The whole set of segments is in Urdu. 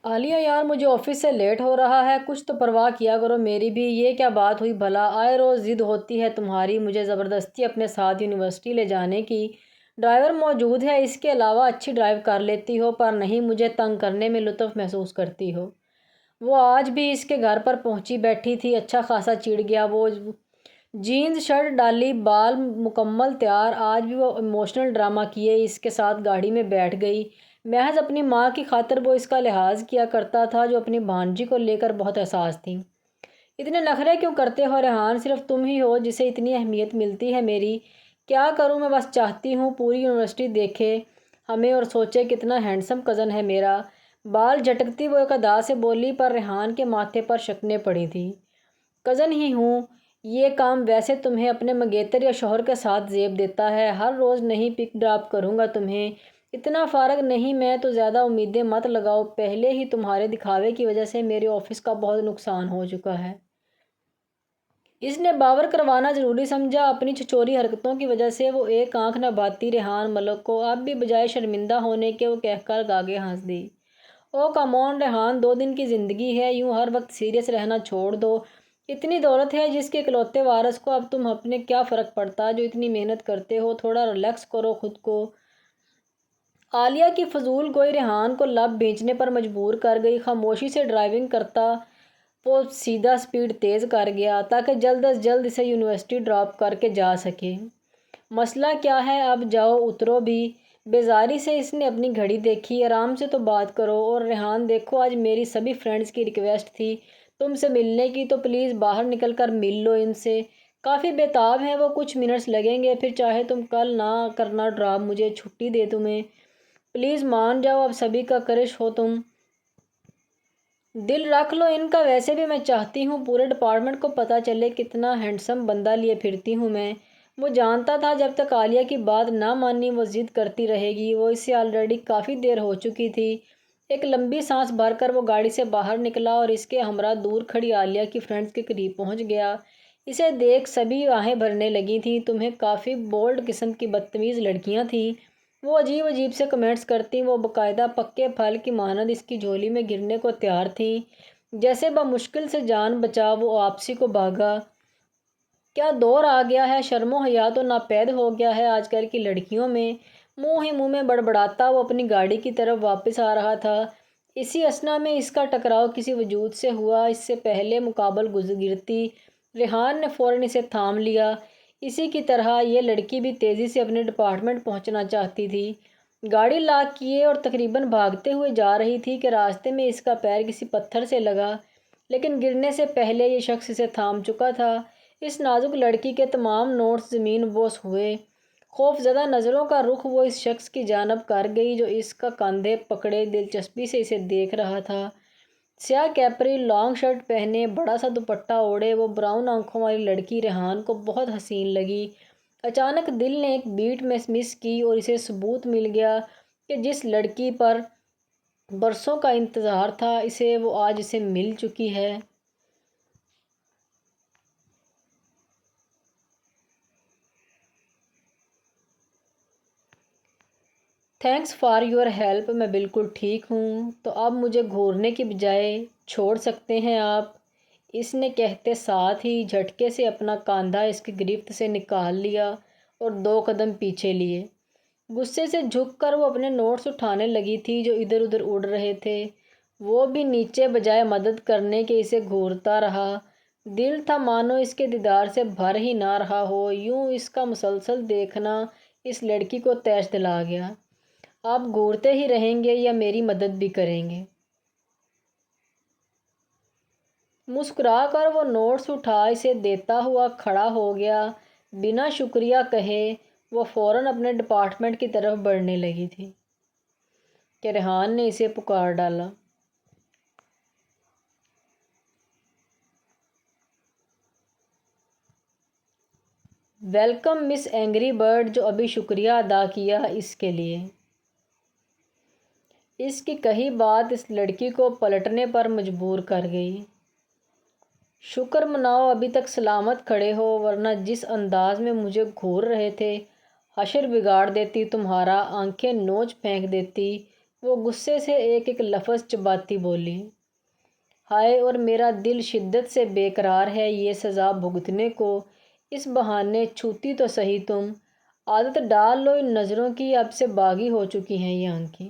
عالیہ یار مجھے آفس سے لیٹ ہو رہا ہے، کچھ تو پرواہ کیا کرو میری بھی۔ یہ کیا بات ہوئی بھلا؟ آئے روز ضد ہوتی ہے تمہاری مجھے زبردستی اپنے ساتھ یونیورسٹی لے جانے کی۔ ڈرائیور موجود ہے، اس کے علاوہ اچھی ڈرائیو کر لیتی ہو، پر نہیں مجھے تنگ کرنے میں لطف محسوس کرتی ہو۔ وہ آج بھی اس کے گھر پر پہنچی بیٹھی تھی، اچھا خاصا چڑ گیا وہ۔ جینز شرٹ ڈالی، بال مکمل تیار، آج بھی وہ ایموشنل ڈرامہ کیے اس کے ساتھ گاڑی میں بیٹھ گئی۔ محض اپنی ماں کی خاطر وہ اس کا لحاظ کیا کرتا تھا، جو اپنی بھانجی کو لے کر بہت حساس تھی۔ اتنے نخرے کیوں کرتے ہو ریحان؟ صرف تم ہی ہو جسے اتنی اہمیت ملتی ہے میری۔ کیا کروں میں، بس چاہتی ہوں پوری یونیورسٹی دیکھے ہمیں اور سوچے کتنا ہینڈسم کزن ہے میرا۔ بال جھٹکتی وہ ایک ادا سے بولی، پر ریحان کے ماتھے پر شکنیں پڑی تھیں۔ کزن ہی ہوں، یہ کام ویسے تمہیں اپنے منگیتر یا شوہر کے ساتھ زیب دیتا ہے۔ ہر روز نہیں پک ڈراپ کروں گا تمہیں، اتنا فارغ نہیں میں تو۔ زیادہ امیدیں مت لگاؤ، پہلے ہی تمہارے دکھاوے کی وجہ سے میرے آفس کا بہت نقصان ہو چکا ہے۔ اس نے باور کروانا ضروری سمجھا۔ اپنی چھچوری حرکتوں کی وجہ سے وہ ایک آنکھ نہ بھاتی ریحان ملک کو۔ اب بھی بجائے شرمندہ ہونے کے وہ کہہ کر آگے ہنس دی۔ او کم آن ریحان، 2 دن کی زندگی ہے، یوں ہر وقت سیریس رہنا چھوڑ دو۔ اتنی دولت ہے جس کے اکلوتے وارث کو اب تم اپنے کیا فرق پڑتا جو اتنی محنت کرتے ہو؟ تھوڑا ریلیکس کرو خود کو۔ عالیہ کی فضول گوئی ریحان کو لب بھینچنے پر مجبور کر گئی۔ خاموشی سے ڈرائیونگ کرتا وہ سیدھا سپیڈ تیز کر گیا تاکہ جلد از جلد اسے یونیورسٹی ڈراپ کر کے جا سکے۔ مسئلہ کیا ہے؟ اب جاؤ اترو بھی۔ بیزاری سے اس نے اپنی گھڑی دیکھی۔ آرام سے تو بات کرو۔ اور ریحان دیکھو، آج میری سبھی فرینڈز کی ریکویسٹ تھی تم سے ملنے کی، تو پلیز باہر نکل کر مل لو ان سے۔ کافی بےتاب ہیں وہ، کچھ منٹس لگیں گے، پھر چاہے تم کل نہ کرنا ڈراپ، مجھے چھٹی دے تمہیں۔ پلیز مان جاؤ، اب سبھی کا کرش ہو تم۔ دل رکھ لو ان کا، ویسے بھی میں چاہتی ہوں پورے ڈپارٹمنٹ کو پتہ چلے کتنا ہینڈسم بندہ لیے پھرتی ہوں میں۔ وہ جانتا تھا جب تک عالیہ کی بات نہ مانی وہ ضد کرتی رہے گی۔ وہ اسے آلریڈی کافی دیر ہو چکی تھی۔ ایک لمبی سانس بھر کر وہ گاڑی سے باہر نکلا اور اس کے ہمراہ دور کھڑی عالیہ کی فرینڈز کے قریب پہنچ گیا۔ اسے دیکھ سبھی آہیں بھرنے لگی تھیں۔ تمہیں کافی بولڈ قسم کی بدتمیز لڑکیاں تھیں، وہ عجیب عجیب سے کمنٹس کرتیں۔ وہ باقاعدہ پکے پھل کی مانند اس کی جھولی میں گرنے کو تیار تھیں۔ جیسے بمشکل سے جان بچا وہ آپسی کو بھاگا۔ کیا دور آ گیا ہے، شرم و حیا تو ناپید ہو گیا ہے آج کل کی لڑکیوں میں۔ منہ ہی منہ میں بڑبڑاتا وہ اپنی گاڑی کی طرف واپس آ رہا تھا۔ اسی اثنا میں اس کا ٹکراؤ کسی وجود سے ہوا۔ اس سے پہلے مقابل گرتی ریحان نے فوراً اسے تھام لیا۔ اسی کی طرح یہ لڑکی بھی تیزی سے اپنے ڈپارٹمنٹ پہنچنا چاہتی تھی۔ گاڑی لاک کیے اور تقریباً بھاگتے ہوئے جا رہی تھی کہ راستے میں اس کا پیر کسی پتھر سے لگا، لیکن گرنے سے پہلے یہ شخص اسے تھام چکا تھا۔ اس نازک لڑکی کے تمام نوٹس زمین بوس ہوئے۔ خوف زدہ نظروں کا رخ وہ اس شخص کی جانب کر گئی جو اس کا کندھے پکڑے دلچسپی سے اسے دیکھ رہا تھا۔ سیاہ کیپری، لانگ شرٹ پہنے، بڑا سا دوپٹہ اوڑھے وہ براؤن آنکھوں والی لڑکی ریحان کو بہت حسین لگی۔ اچانک دل نے ایک بیٹ میں مس کی اور اسے ثبوت مل گیا کہ جس لڑکی پر برسوں کا انتظار تھا وہ آج اسے مل چکی ہے۔ تھینکس فار یور ہیلپ، میں بالکل ٹھیک ہوں، تو اب مجھے گھورنے کی بجائے چھوڑ سکتے ہیں آپ؟ اس نے کہتے ساتھ ہی جھٹکے سے اپنا کاندھا اس کی گرفت سے نکال لیا اور 2 قدم پیچھے لیے۔ غصے سے جھک کر وہ اپنے نوٹس اٹھانے لگی تھی جو ادھر ادھر اڑ رہے تھے۔ وہ بھی نیچے بجائے مدد کرنے کے اسے گھورتا رہا۔ دل تھا مانو اس کے دیدار سے بھر ہی نہ رہا ہو۔ یوں اس کا مسلسل دیکھنا اس لڑکی کو تیش دلا گیا۔ آپ گھورتے ہی رہیں گے یا میری مدد بھی کریں گے؟ مسکرا کر وہ نوٹس اٹھا اسے دیتا ہوا کھڑا ہو گیا۔ بنا شکریہ کہے وہ فوراً اپنے ڈپارٹمنٹ کی طرف بڑھنے لگی تھی کہ ریحان نے اسے پکار ڈالا۔ ویلکم مس اینگری برڈ، جو ابھی شکریہ ادا کیا اس کے لیے۔ اس کی کہی بات اس لڑکی کو پلٹنے پر مجبور کر گئی۔ شکر مناؤ ابھی تک سلامت کھڑے ہو، ورنہ جس انداز میں مجھے گھور رہے تھے، حشر بگاڑ دیتی تمہارا، آنکھیں نوچ پھینک دیتی۔ وہ غصے سے ایک ایک لفظ چباتی بولی۔ ہائے، اور میرا دل شدت سے بے قرار ہے یہ سزا بھگتنے کو۔ اس بہانے چھوتی تو صحیح تم۔ عادت ڈال لو ان نظروں کی، اب سے باغی ہو چکی ہیں یہ آنکھیں۔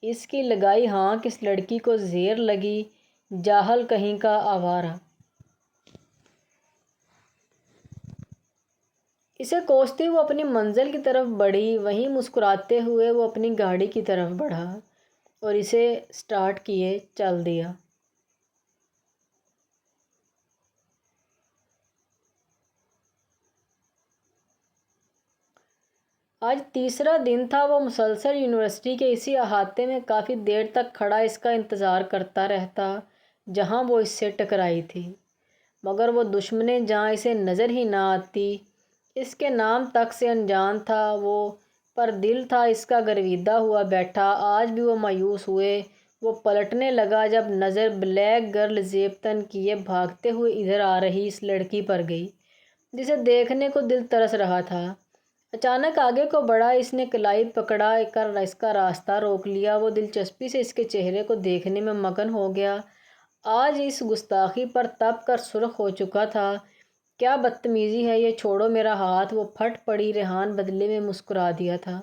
اس کی لگائی ہاں کس لڑکی کو زیر لگی، جاہل کہیں کا آوارہ۔ اسے کوستی وہ اپنی منزل کی طرف بڑھی، وہیں مسکراتے ہوئے وہ اپنی گاڑی کی طرف بڑھا اور اسے سٹارٹ کیے چل دیا۔ آج تیسرا دن تھا۔ وہ مسلسل یونیورسٹی کے اسی احاطے میں کافی دیر تک کھڑا اس کا انتظار کرتا رہتا جہاں وہ اس سے ٹکرائی تھی، مگر وہ دشمن جاں اسے نظر ہی نہ آتی۔ اس کے نام تک سے انجان تھا وہ، پر دل تھا اس کا گرویدہ ہوا بیٹھا۔ آج بھی وہ مایوس ہوئے۔ وہ پلٹنے لگا جب نظر بلیک گرل زیب تن کیے بھاگتے ہوئے ادھر آ رہی اس لڑکی پر گئی جسے دیکھنے کو دل ترس رہا تھا۔ اچانک آگے کو بڑھا، اس نے کلائی پکڑا کر اس کا راستہ روک لیا۔ وہ دلچسپی سے اس کے چہرے کو دیکھنے میں مگن ہو گیا۔ آج اس گستاخی پر تپ کر سرخ ہو چکا تھا۔ کیا بدتمیزی ہے یہ، چھوڑو میرا ہاتھ۔ وہ پھٹ پڑی۔ ریحان بدلے میں مسکرا دیا تھا۔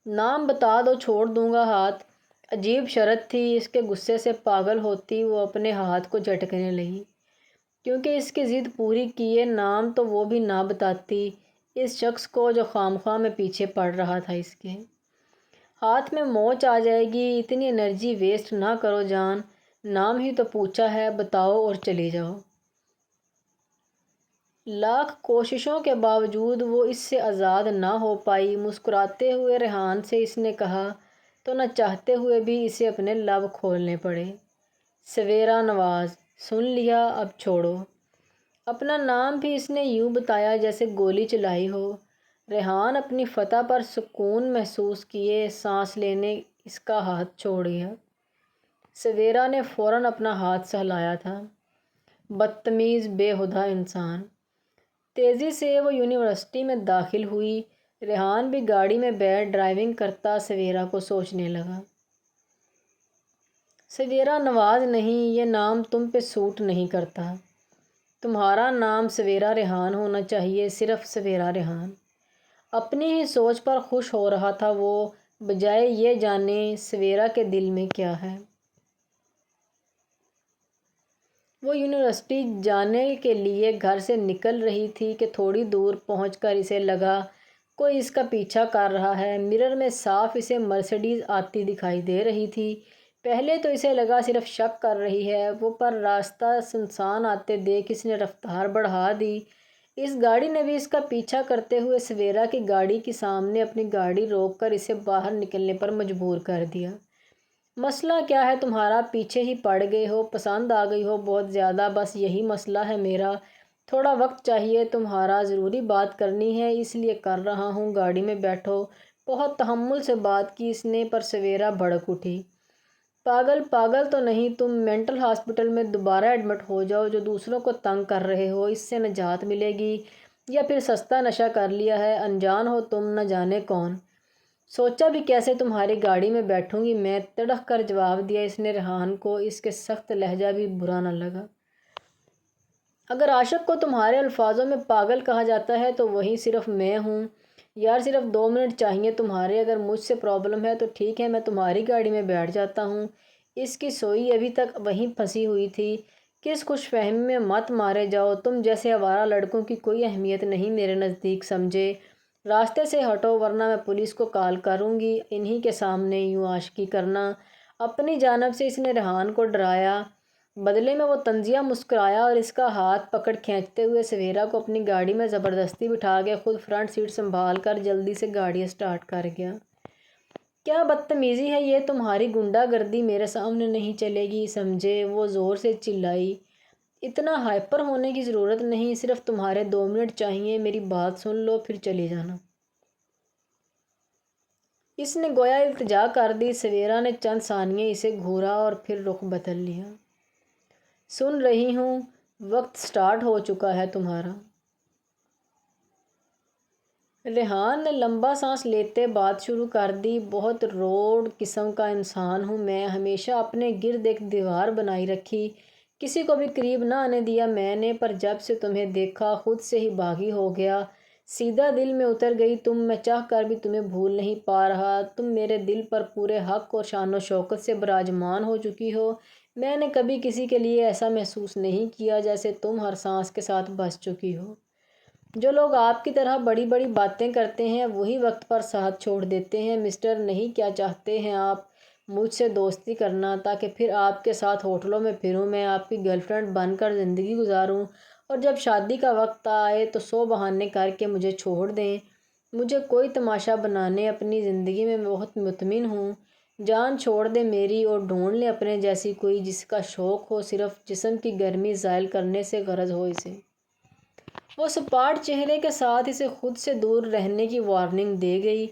نام بتا دو، چھوڑ دوں گا ہاتھ۔ عجیب شرط تھی۔ اس کے غصے سے پاگل ہوتی وہ اپنے ہاتھ کو جھٹکنے لگی، کیونکہ اس کی ضد پوری کیے نام تو وہ بھی نہ بتاتی اس شخص کو جو خواہ میں پیچھے پڑ رہا تھا۔ اس کے ہاتھ میں موچ آ جائے گی، اتنی انرجی ویسٹ نہ کرو جان۔ نام ہی تو پوچھا ہے، بتاؤ اور چلی جاؤ۔ لاکھ کوششوں کے باوجود وہ اس سے آزاد نہ ہو پائی۔ مسکراتے ہوئے ریحان سے اس نے کہا تو نہ چاہتے ہوئے بھی اسے اپنے لب کھولنے پڑے۔ سویرا نواز۔ سن لیا، اب چھوڑو۔ اپنا نام بھی اس نے یوں بتایا جیسے گولی چلائی ہو۔ ریحان اپنی فتح پر سکون محسوس کیے سانس لینے اس کا ہاتھ چھوڑ گیا۔ سویرا نے فوراً اپنا ہاتھ سہلایا تھا۔ بدتمیز بےہودہ انسان۔ تیزی سے وہ یونیورسٹی میں داخل ہوئی۔ ریحان بھی گاڑی میں بیٹھ ڈرائیونگ کرتا سویرا کو سوچنے لگا۔ سویرا نواز نہیں، یہ نام تم پہ سوٹ نہیں کرتا۔ تمہارا نام سویرا ریحان ہونا چاہیے، صرف سویرا ریحان۔ اپنی ہی سوچ پر خوش ہو رہا تھا وہ، بجائے یہ جانے سویرا کے دل میں کیا ہے۔ وہ یونیورسٹی جانے کے لیے گھر سے نکل رہی تھی کہ تھوڑی دور پہنچ کر اسے لگا کوئی اس کا پیچھا کر رہا ہے۔ مرر میں صاف اسے مرسڈیز آتی دکھائی دے رہی تھی۔ پہلے تو اسے لگا صرف شک کر رہی ہے وہ، پر راستہ سنسان آتے دیکھ اس نے رفتار بڑھا دی۔ اس گاڑی نے بھی اس کا پیچھا کرتے ہوئے سویرا کی گاڑی کے سامنے اپنی گاڑی روک کر اسے باہر نکلنے پر مجبور کر دیا۔ مسئلہ کیا ہے تمہارا؟ پیچھے ہی پڑ گئے ہو؟ پسند آ گئی ہو بہت زیادہ؟ بس یہی مسئلہ ہے میرا۔ تھوڑا وقت چاہیے تمہارا، ضروری بات کرنی ہے اس لیے کر رہا ہوں، گاڑی میں بیٹھو۔ بہت تحمل سے بات کی اس نے، پر سویرا بھڑک اٹھی۔ پاگل پاگل تو نہیں تم؟ مینٹل ہاسپٹل میں دوبارہ ایڈمٹ ہو جاؤ۔ جو دوسروں کو تنگ کر رہے ہو اس سے نجات ملے گی، یا پھر سستا نشہ کر لیا ہے؟ انجان ہو تم، نہ جانے کون۔ سوچا بھی کیسے تمہاری گاڑی میں بیٹھوں گی میں؟ تڑک کر جواب دیا اس نے ریحان کو۔ اس کے سخت لہجہ بھی برا نہ لگا۔ اگر عاشق کو تمہارے الفاظوں میں پاگل کہا جاتا ہے تو وہی صرف میں ہوں یار۔ صرف 2 منٹ چاہیے تمہارے۔ اگر مجھ سے پرابلم ہے تو ٹھیک ہے، میں تمہاری گاڑی میں بیٹھ جاتا ہوں۔ اس کی سوئی ابھی تک وہیں پھنسی ہوئی تھی۔ کس خوش فہمی میں مت مارے جاؤ، تم جیسے آوارہ لڑکوں کی کوئی اہمیت نہیں میرے نزدیک، سمجھے؟ راستے سے ہٹو ورنہ میں پولیس کو کال کروں گی۔ انہی کے سامنے یوں عاشقی کرنا۔ اپنی جانب سے اس نے ریحان کو ڈرایا۔ بدلے میں وہ طنزیہ مسکرایا اور اس کا ہاتھ پکڑ کھینچتے ہوئے سویرا کو اپنی گاڑی میں زبردستی بٹھا کے خود فرنٹ سیٹ سنبھال کر جلدی سے گاڑی سٹارٹ کر گیا۔ کیا بدتمیزی ہے یہ، تمہاری غنڈہ گردی میرے سامنے نہیں چلے گی، سمجھے؟ وہ زور سے چلائی۔ اتنا ہائپر ہونے کی ضرورت نہیں، صرف تمہارے 2 منٹ چاہیے، میری بات سن لو پھر چلی جانا۔ اس نے گویا التجا کر دی۔ سویرا نے چند ثانیے اسے گھورا اور پھر رخ بدل لیا۔ سن رہی ہوں، وقت سٹارٹ ہو چکا ہے تمہارا۔ ریحان نے لمبا سانس لیتے بات شروع کر دی۔ بہت روڈ قسم کا انسان ہوں میں، ہمیشہ اپنے گرد ایک دیوار بنائی رکھی، کسی کو بھی قریب نہ آنے دیا میں نے، پر جب سے تمہیں دیکھا خود سے ہی باغی ہو گیا، سیدھا دل میں اتر گئی تم، میں چاہ کر بھی تمہیں بھول نہیں پا رہا، تم میرے دل پر پورے حق اور شان و شوکت سے براجمان ہو چکی ہو، میں نے کبھی کسی کے لیے ایسا محسوس نہیں کیا جیسے تم ہر سانس کے ساتھ بس چکی ہو۔ جو لوگ آپ کی طرح بڑی بڑی باتیں کرتے ہیں وہی وقت پر ساتھ چھوڑ دیتے ہیں۔ مسٹر، نہیں کیا چاہتے ہیں آپ مجھ سے دوستی کرنا تاکہ پھر آپ کے ساتھ ہوٹلوں میں پھروں، میں آپ کی گرل فرینڈ بن کر زندگی گزاروں، اور جب شادی کا وقت آئے تو 100 بہانے کر کے مجھے چھوڑ دیں؟ مجھے کوئی تماشا بنانے اپنی زندگی میں بہت مطمئن ہوں، جان چھوڑ دیں میری اور ڈھونڈ لیں اپنے جیسی کوئی جس کا شوق ہو صرف جسم کی گرمی زائل کرنے سے غرض ہو اسے۔ وہ سپاٹ چہرے کے ساتھ اسے خود سے دور رہنے کی وارننگ دے گئی۔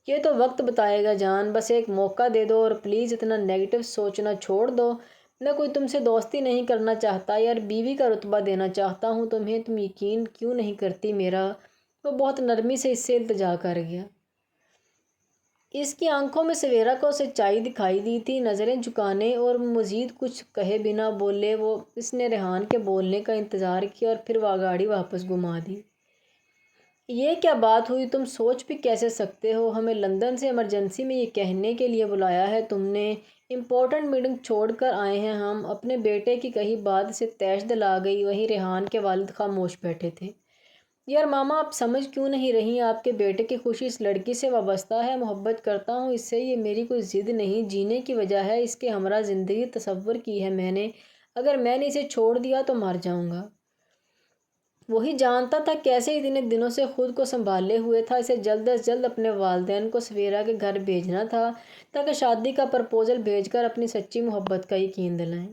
یہ تو وقت بتائے گا جان، بس ایک موقع دے دو اور پلیز اتنا نیگیٹو سوچنا چھوڑ دو۔ میں کوئی تم سے دوستی نہیں کرنا چاہتا، یار بیوی کا رتبہ دینا چاہتا ہوں تمہیں، تم یقین کیوں نہیں کرتی میرا؟ وہ بہت نرمی سے اس سے التجا کر گیا۔ اس کی آنکھوں میں سویرا کو سچائی دکھائی دی تھی۔ نظریں جھکانے اور مزید کچھ کہے بنا بولے وہ، اس نے ریحان کے بولنے کا انتظار کیا اور پھر وہ گاڑی واپس گھما دی۔ یہ کیا بات ہوئی؟ تم سوچ بھی کیسے سکتے ہو؟ ہمیں لندن سے ایمرجنسی میں یہ کہنے کے لیے بلایا ہے تم نے؟ امپورٹنٹ میٹنگ چھوڑ کر آئے ہیں ہم۔ اپنے بیٹے کی کہی بات سے تیش دلا گئی۔ وہیں ریحان کے والد خاموش بیٹھے تھے۔ یار ماما، آپ سمجھ کیوں نہیں رہی؟ آپ کے بیٹے کی خوشی اس لڑکی سے وابستہ ہے، محبت کرتا ہوں اس سے، یہ میری کوئی ضد نہیں، جینے کی وجہ ہے، اس کے ہمراہ زندگی تصور کی ہے میں نے، اگر میں نے اسے چھوڑ دیا تو مر جاؤں گا۔ وہی جانتا تھا کیسے اتنے دنوں سے خود کو سنبھالے ہوئے تھا، اسے جلد از جلد اپنے والدین کو سویرا کے گھر بھیجنا تھا تاکہ شادی کا پرپوزل بھیج کر اپنی سچی محبت کا یقین دلائیں۔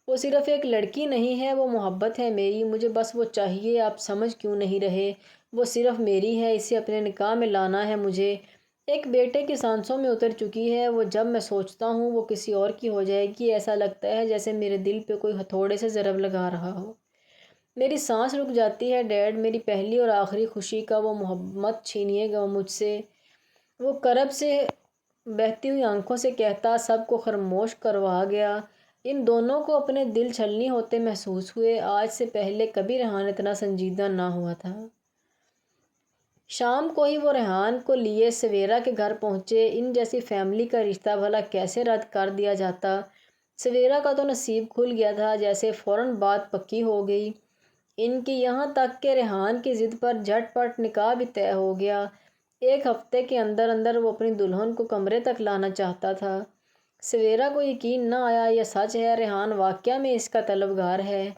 وہ صرف ایک لڑکی نہیں ہے، وہ محبت ہے میری، مجھے بس وہ چاہیے، آپ سمجھ کیوں نہیں رہے؟ وہ صرف میری ہے، اسے اپنے نکاح میں لانا ہے مجھے۔ ایک بیٹے کی سانسوں میں اتر چکی ہے وہ، جب میں سوچتا ہوں وہ کسی اور کی ہو جائے گی ایسا لگتا ہے جیسے میرے دل پہ کوئی ہتھوڑے سے ضرب لگا رہا ہو۔ میری سانس رک جاتی ہے ڈیڈ، میری پہلی اور آخری خوشی کا وہ محبت چھینیے گا مجھ سے۔ وہ کرب سے بہتی ہوئی آنکھوں سے کہتا، سب کو خاموش کروا گیا۔ ان دونوں کو اپنے دل چھلنی ہوتے محسوس ہوئے، آج سے پہلے کبھی ریحان اتنا سنجیدہ نہ ہوا تھا۔ شام کو ہی وہ ریحان کو لیے سویرا کے گھر پہنچے۔ ان جیسی فیملی کا رشتہ بھلا کیسے رد کر دیا جاتا؟ سویرا کا تو نصیب کھل گیا تھا، جیسے فوراً بات پکی ہو گئی ان کی، یہاں تک کہ ریحان کی ضد پر جھٹ پٹ نکاح بھی طے ہو گیا۔ ایک ہفتے کے اندر اندر وہ اپنی دلہن کو کمرے تک لانا چاہتا تھا۔ سویرا کو یقین نہ آیا، یہ سچ ہے، ریحان واقعہ میں اس کا طلبگار ہے؟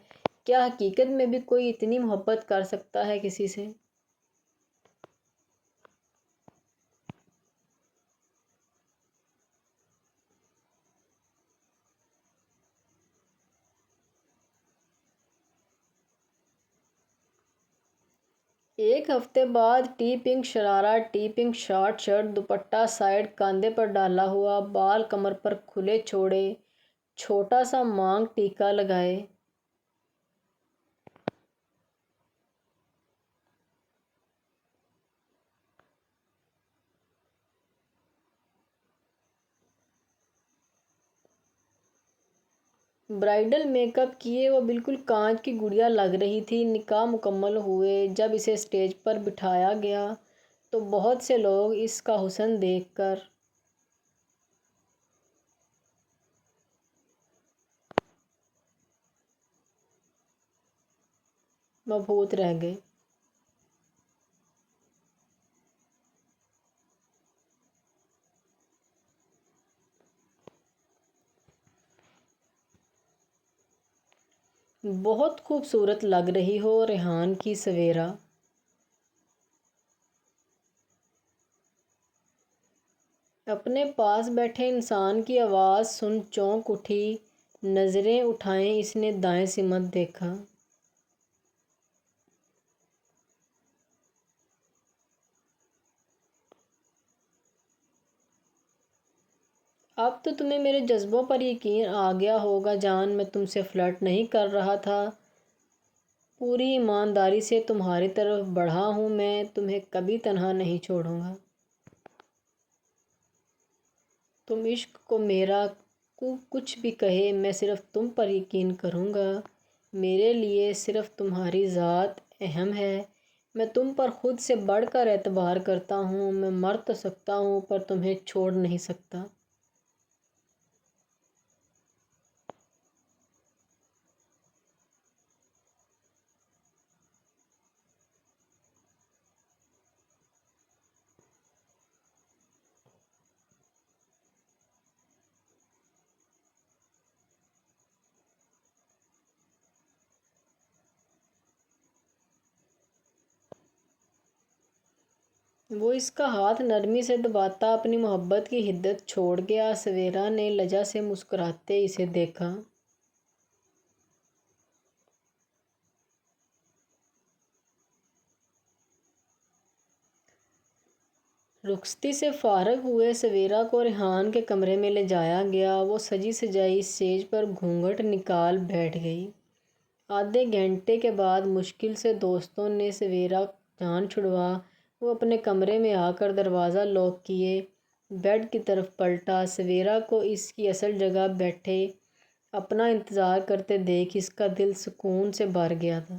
کیا حقیقت میں بھی کوئی اتنی محبت کر سکتا ہے کسی سے؟ ایک ہفتے بعد tea pink sharara, tea pink short shirt, dupatta side کاندھے پر ڈالا ہوا، بال کمر پر کھلے چھوڑے، چھوٹا سا مانگ ٹیکا لگائے۔ برائڈل میک اپ کیے وہ بالکل کانچ کی گڑیا لگ رہی تھی۔ نکاح مکمل ہوئے جب اسے اسٹیج پر بٹھایا گیا تو بہت سے لوگ اس کا حسن دیکھ کر مبہوت رہ گئے۔ بہت خوبصورت لگ رہی ہو ریحان کی سویرا۔ اپنے پاس بیٹھے انسان کی آواز سن چونک اٹھی، نظریں اٹھائیں اس نے دائیں سمت دیکھا۔ اب تو تمہیں میرے جذبوں پر یقین آ گیا ہوگا جان، میں تم سے فلرٹ نہیں کر رہا تھا، پوری ایمانداری سے تمہاری طرف بڑھا ہوں، میں تمہیں کبھی تنہا نہیں چھوڑوں گا۔ تم عشق کو میرا کچھ بھی کہے، میں صرف تم پر یقین کروں گا۔ میرے لیے صرف تمہاری ذات اہم ہے۔ میں تم پر خود سے بڑھ کر اعتبار کرتا ہوں۔ میں مر تو سکتا ہوں پر تمہیں چھوڑ نہیں سکتا۔ وہ اس کا ہاتھ نرمی سے دباتا اپنی محبت کی حدت چھوڑ گیا۔ سویرا نے لجا سے مسکراتے اسے دیکھا۔ رخصتی سے فارغ ہوئے سویرا کو ریحان کے کمرے میں لے جایا گیا۔ وہ سجی سجائی سیج پر گھونگھٹ نکال بیٹھ گئی۔ آدھے گھنٹے کے بعد مشکل سے دوستوں نے سویرا جان چھڑوا۔ وہ اپنے کمرے میں آ کر دروازہ لاک کیے بیڈ کی طرف پلٹا۔ سویرا کو اس کی اصل جگہ بیٹھے اپنا انتظار کرتے دیکھ اس کا دل سکون سے بھر گیا تھا۔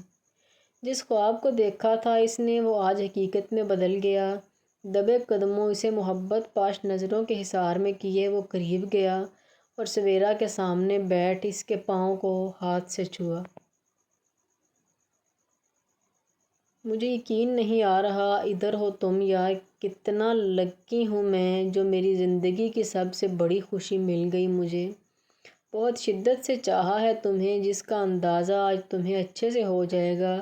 جس خواب کو دیکھا تھا اس نے، وہ آج حقیقت میں بدل گیا۔ دبے قدموں اسے محبت پاش نظروں کے حصار میں کیے وہ قریب گیا اور سویرا کے سامنے بیٹھ اس کے پاؤں کو ہاتھ سے چھوا۔ مجھے یقین نہیں آ رہا ادھر ہو تم یار، کتنا لکی ہوں میں جو میری زندگی کی سب سے بڑی خوشی مل گئی مجھے۔ بہت شدت سے چاہا ہے تمہیں جس کا اندازہ آج تمہیں اچھے سے ہو جائے گا۔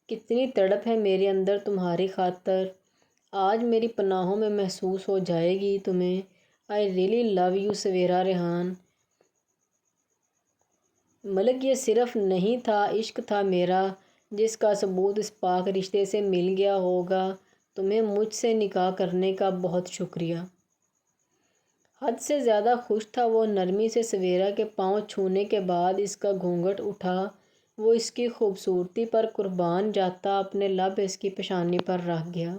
کتنی تڑپ ہے میرے اندر تمہاری خاطر، آج میری پناہوں میں محسوس ہو جائے گی تمہیں۔ I really love you Savera Rehan. ملک یہ صرف نہیں تھا عشق تھا میرا، جس کا ثبوت اس پاک رشتے سے مل گیا ہوگا۔ تمہیں مجھ سے نکاح کرنے کا بہت شکریہ۔ حد سے زیادہ خوش تھا وہ نرمی سے سویرا کے پاؤں چھونے کے بعد اس کا گھونگھٹ اٹھا۔ وہ اس کی خوبصورتی پر قربان جاتا اپنے لب اس کی پیشانی پر رکھ گیا۔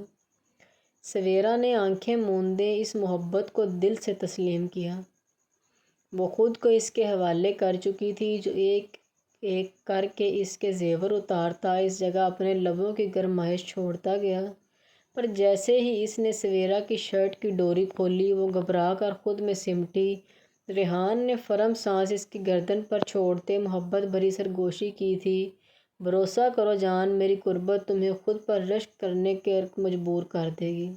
سویرا نے آنکھیں موندے اس محبت کو دل سے تسلیم کیا۔ وہ خود کو اس کے حوالے کر چکی تھی جو ایک ایک کر کے اس کے زیور اتارتا اس جگہ اپنے لبوں کی گرمائش چھوڑتا گیا۔ پر جیسے ہی اس نے سویرا کی شرٹ کی ڈوری کھولی وہ گھبرا کر خود میں سمٹی۔ ریحان نے فرم سانس اس کی گردن پر چھوڑتے محبت بھری سرگوشی کی تھی۔ بھروسہ کرو جان، میری قربت تمہیں خود پر رشک کرنے کے مجبور کر دے گی۔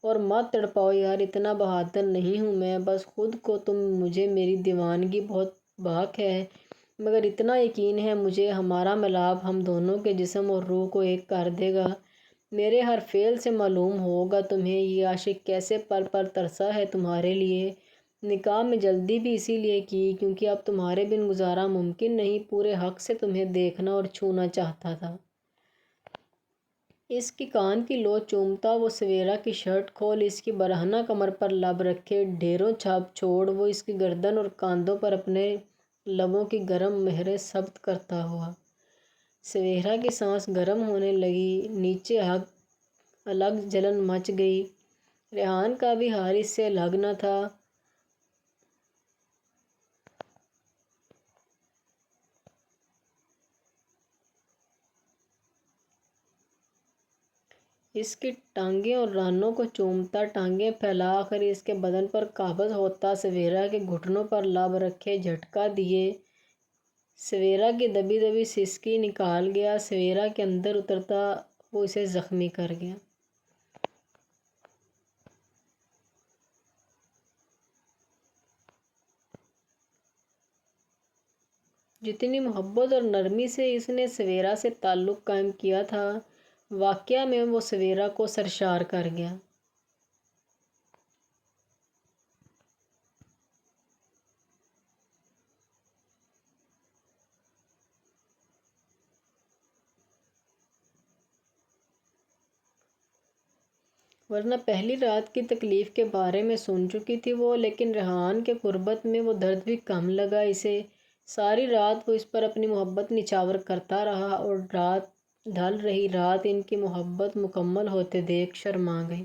اور مت تڑپاؤ یار، اتنا بہادر نہیں ہوں میں، بس خود کو تم مجھے میری دیوانگی بہت باک ہے، مگر اتنا یقین ہے مجھے ہمارا ملاپ ہم دونوں کے جسم اور روح کو ایک کر دے گا۔ میرے ہر فعل سے معلوم ہوگا تمہیں یہ عاشق کیسے پل پل ترسا ہے تمہارے لیے۔ نکاح میں جلدی بھی اسی لیے کی کیونکہ اب تمہارے بن گزارا ممکن نہیں، پورے حق سے تمہیں دیکھنا اور چھونا چاہتا تھا۔ اس کی کان کی لو چومتا وہ سویرا کی شرٹ کھول اس کی برہنہ کمر پر لب رکھے ڈھیروں چھاپ چھوڑ وہ اس کی گردن اور کاندھوں پر اپنے لبوں کی گرم مہریں ثبت کرتا ہوا۔ سویرا کی سانس گرم ہونے لگی، نیچے الگ جلن مچ گئی۔ ریحان کا بھی حال اس سے الگ نہ تھا۔ اس کی ٹانگیں اور رانوں کو چومتا ٹانگیں پھیلا کر اس کے بدن پر قابض ہوتا سویرا کے گھٹنوں پر لب رکھے جھٹکا دیے۔ سویرا کی دبی دبی سسکی نکال گیا۔ سویرا کے اندر اترتا وہ اسے زخمی کر گیا۔ جتنی محبت اور نرمی سے اس نے سویرا سے تعلق قائم کیا تھا، واقعہ میں وہ سویرا کو سرشار کر گیا۔ ورنہ پہلی رات کی تکلیف کے بارے میں سن چکی تھی وہ، لیکن ریحان کے قربت میں وہ درد بھی کم لگا اسے۔ ساری رات وہ اس پر اپنی محبت نچھاور کرتا رہا اور رات ڈھل رہی، رات ان کی محبت مکمل ہوتے دیکھ شرما گئی۔